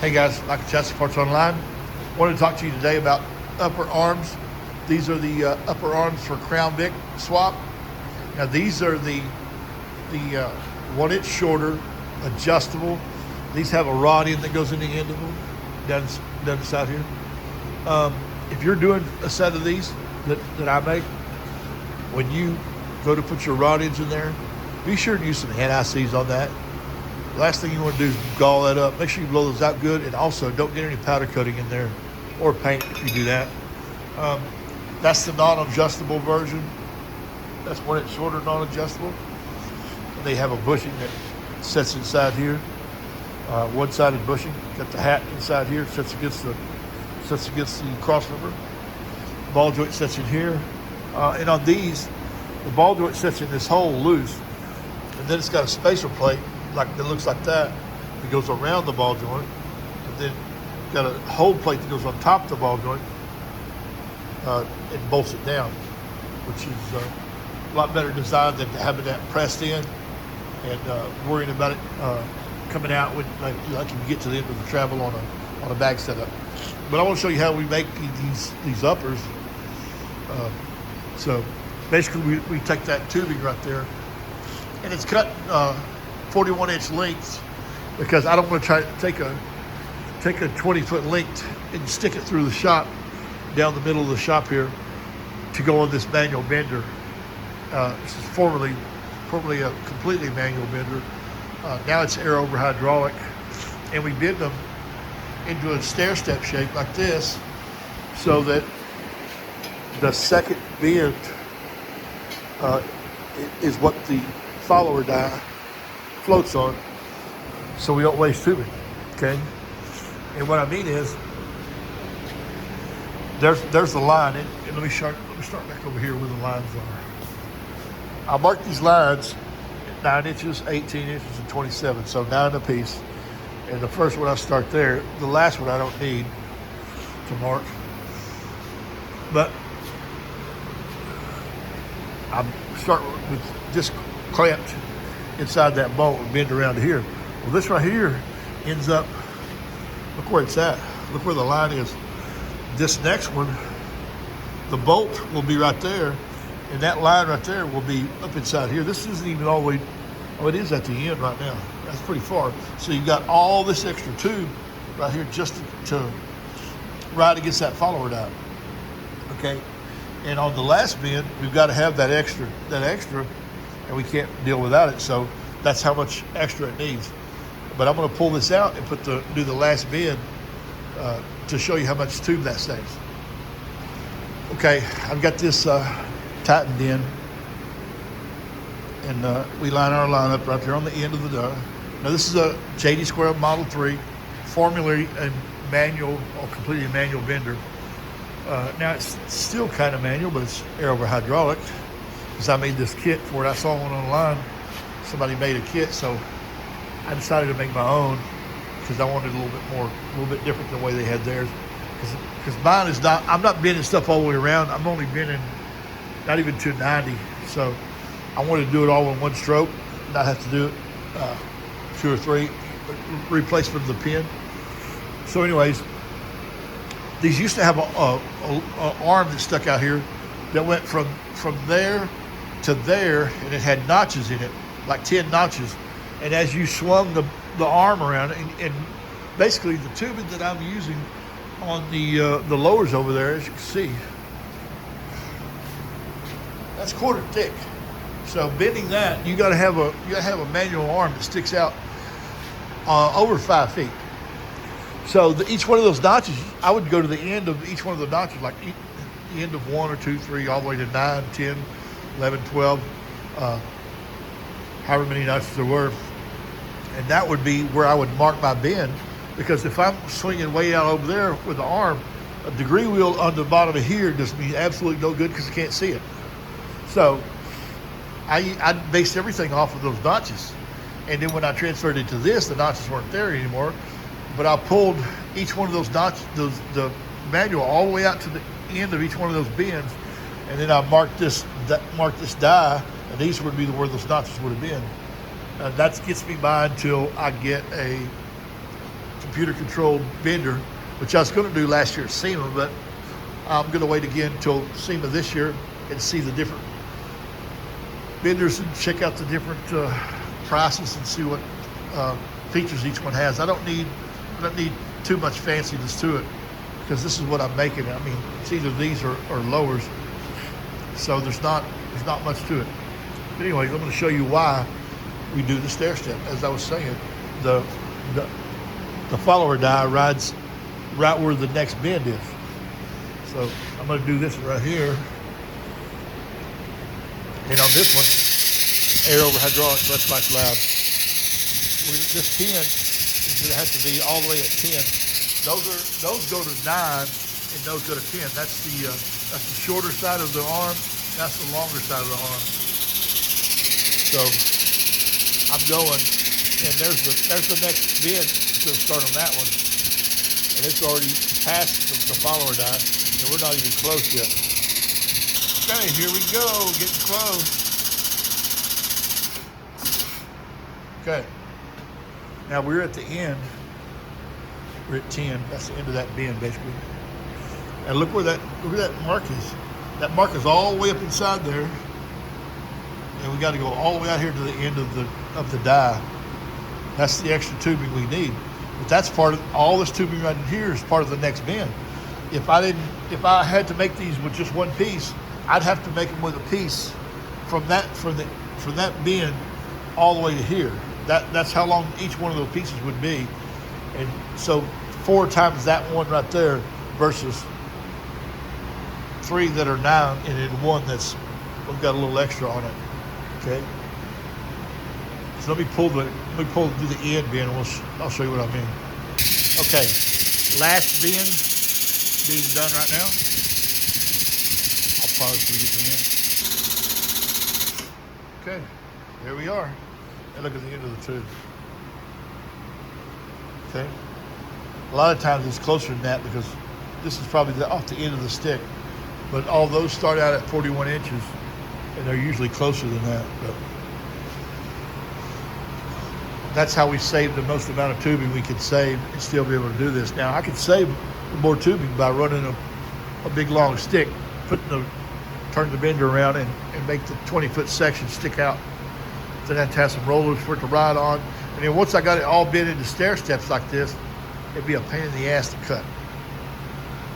Hey guys, Michael Chassis Parts Online. Wanted to talk to you today about upper arms. These are the upper arms for Crown Vic swap. Now these are the 1 inch shorter, adjustable. These have a rod in that goes in the end of them, down the side here. If you're doing a set of these that I make, when you go to put your rod ends in there, be sure to use some hand ICs on that. The last thing you want to do is gall that up. Make sure you blow those out good, and also don't get any powder coating in there or paint if you do that. That's the non-adjustable version. That's 1 inch shorter, non-adjustable. They have a bushing that sits inside here, one-sided bushing. Got the hat inside here, sits against the crossover. Ball joint sits in here, and on these, the ball joint sits in this hole loose, and then it's got a spacer plate that looks like that. It goes around the ball joint, and then got a hold plate that goes on top of the ball joint and bolts it down, which is a lot better design than having that pressed in and worrying about it coming out when like you get to the end of the travel on a bag setup. But I want to show you how we make these uppers. So basically we take that tubing right there, and it's cut 41 inch lengths because I don't want to try to take a 20-foot length and stick it through the shop, down the middle of the shop here, to go on this manual bender. This is formerly a completely manual bender. Now it's air over hydraulic, and we bend them into a stair-step shape like this, so that the second bend is what the follower die floats on, so we don't waste tubing. Okay, and what I mean is there's the line, and let me start back over here where the lines are. I mark these lines at 9 inches, 18 inches, and 27, so 9 apiece. And the first one I start there. The last one I don't need to mark, but I start with this clamped inside that bolt and bend around to here. Well, this right here ends up, look where it's at. Look where the line is. This next one, the bolt will be right there, and that line right there will be up inside here. This isn't even all the way, oh, it is at the end right now. That's pretty far. So you've got all this extra tube right here just to ride against that follower die. Okay, and on the last bend, we've got to have that extra, and we can't deal without it. So that's how much extra it needs. But I'm going to pull this out and do the last bend to show you how much tube that saves. Okay, I've got this tightened in, and we line our line up right there on the end of the die. Now this is a JD Square Model 3, formally a manual or completely manual bender. Now it's still kind of manual, but it's air over hydraulic, because I made this kit for it. I saw one online. Somebody made a kit, so I decided to make my own because I wanted a little bit different than the way they had theirs. Because mine is not, I'm not bending stuff all the way around. I'm only bending not even 290. So I wanted to do it all in one stroke, not have to do it 2 or 3 replacement of the pin. So anyways, these used to have a arm that stuck out here that went from there to there, and it had notches in it, like 10 notches. And as you swung the arm around, and basically the tubing that I'm using on the lowers over there, as you can see, that's quarter thick. So bending that, you got to have a manual arm that sticks out over 5 feet. So each one of those notches, I would go to the end of each one of the notches, like the end of 1 or 2, 3, all the way to 9, 10, 11, 12, however many notches there were. And that would be where I would mark my bend, because if I'm swinging way out over there with the arm, a degree wheel on the bottom of here does me absolutely no good because I can't see it. So I based everything off of those notches. And then when I transferred it to this, the notches weren't there anymore. But I pulled each one of those notches, the manual, all the way out to the end of each one of those bends, and then I marked this die, and these would be where those notches would have been. That gets me by until I get a computer-controlled bender, which I was going to do last year at SEMA, but I'm going to wait again until SEMA this year and see the different benders and check out the different prices and see what features each one has. I don't need too much fanciness to it because this is what I'm making. I mean, it's either these or lowers, so there's not much to it. But anyways, I'm going to show you why we do the stair step. As I was saying, the follower die rides right where the next bend is. So I'm going to do this right here. And on this one, air over hydraulics, that's quite loud. This 10 is going to have to be all the way at 10. Those go to 9 and those go to 10. That's the shorter side of the arm. That's the longer side of the arm. So I'm going, and there's the next bend to start on that one. And it's already past the follower die, and we're not even close yet. Okay, here we go, getting close. Okay, now we're at the end. We're at 10. That's the end of that bend, basically. And look where that mark is. That mark is all the way up inside there, and we got to go all the way out here to the end of the die. That's the extra tubing we need. But that's part of all this tubing right in here is part of the next bend. If I had to make these with just one piece, I'd have to make them with a piece from that bend all the way to here. That's how long each one of those pieces would be. And so 4 times that one right there versus 3 that are 9 and then 1 we've got a little extra on it. Okay. So let me do the end bend and I'll show you what I mean. Okay. Last bend being done right now. I'll pause till we get to the end. Okay. There we are. And look at the end of the tube. Okay. A lot of times it's closer than that because this is probably off the end of the stick. But all those start out at 41 inches and they're usually closer than that. But that's how we save the most amount of tubing we could save and still be able to do this. Now I could save more tubing by running a big long stick, turn the bender around and make the 20-foot section stick out. Then I'd have some rollers for it to ride on. And then once I got it all bent into stair steps like this, it'd be a pain in the ass to cut.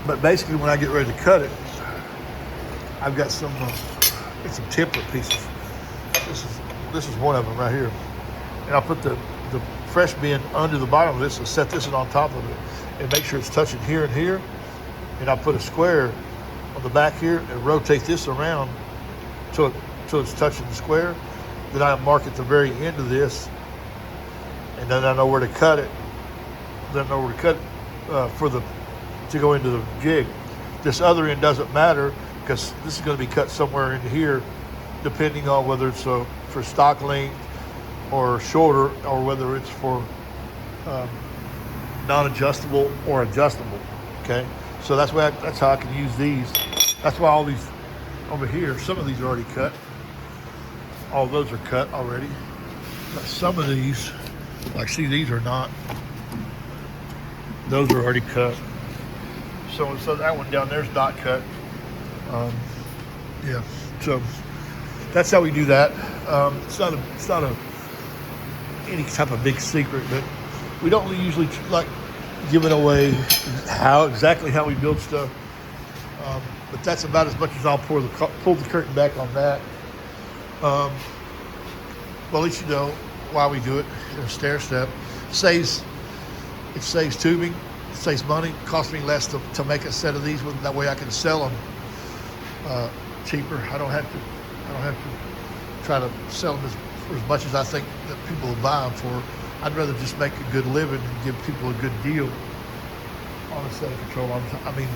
But basically when I get ready to cut it, I've got some template pieces. This is one of them right here. And I'll put the fresh bend under the bottom of this and set this on top of it and make sure it's touching here and here. And I'll put a square on the back here and rotate this around till it's touching the square. Then I mark at the very end of this, and then I know where to cut it. Then I know where to cut to go into the jig. This other end doesn't matter because this is going to be cut somewhere in here, depending on whether it's for stock length or shorter, or whether it's for non-adjustable or adjustable. Okay, so that's how I can use these. That's why all these over here, some of these are already cut. All those are cut already. But some of these, like see, these are not. Those are already cut. So that one down there is not cut. Yeah. So that's how we do that. It's not any type of big secret, but we don't usually like giving away exactly how we build stuff. But that's about as much as I'll pull the curtain back on that. Well, at least you know why we do it. A stair step it saves tubing, it saves money. It costs me less to make a set of these. That way I can sell them cheaper. I don't have to try to sell them for as much as I think that people will buy them for. I'd rather just make a good living and give people a good deal on a set of control arms. I mean,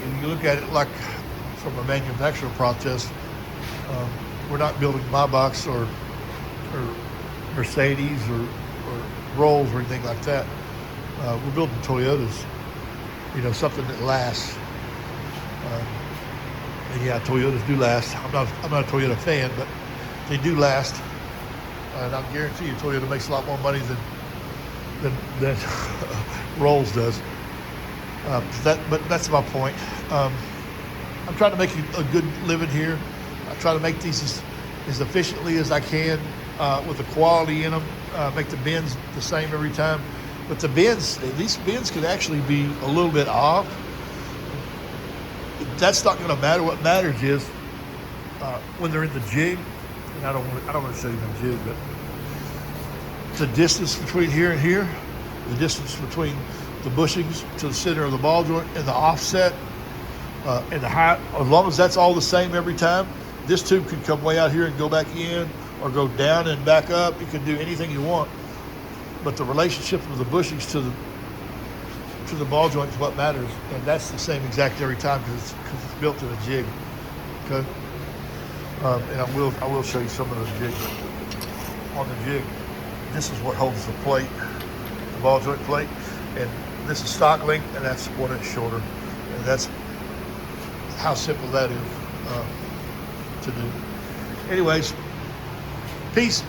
if you look at it like from a manufacturing process, we're not building my box or Mercedes or Rolls or anything like that. We're building Toyotas, something that lasts. And yeah, Toyotas do last. I'm not a Toyota fan, but they do last. And I'll guarantee you Toyota makes a lot more money than Rolls does. But that's my point. I'm trying to make a good living here. I try to make these as efficiently as I can with the quality in them. Make the bends the same every time. But these bends could actually be a little bit off. That's not going to matter. What matters is when they're in the jig. And I don't want to show you my jig, but the distance between here and here, the distance between the bushings to the center of the ball joint, and the offset and the height. As long as that's all the same every time, this tube could come way out here and go back in, or go down and back up. You can do anything you want. But the relationship of the bushings to the ball joint is what matters, and that's the same exact every time because it's built in a jig. Okay. And I will show you some of those jigs. On the jig, this is what holds the plate, the ball joint plate, and this is stock length, and that's 1 inch shorter, and that's how simple that is to do. Anyways, peace.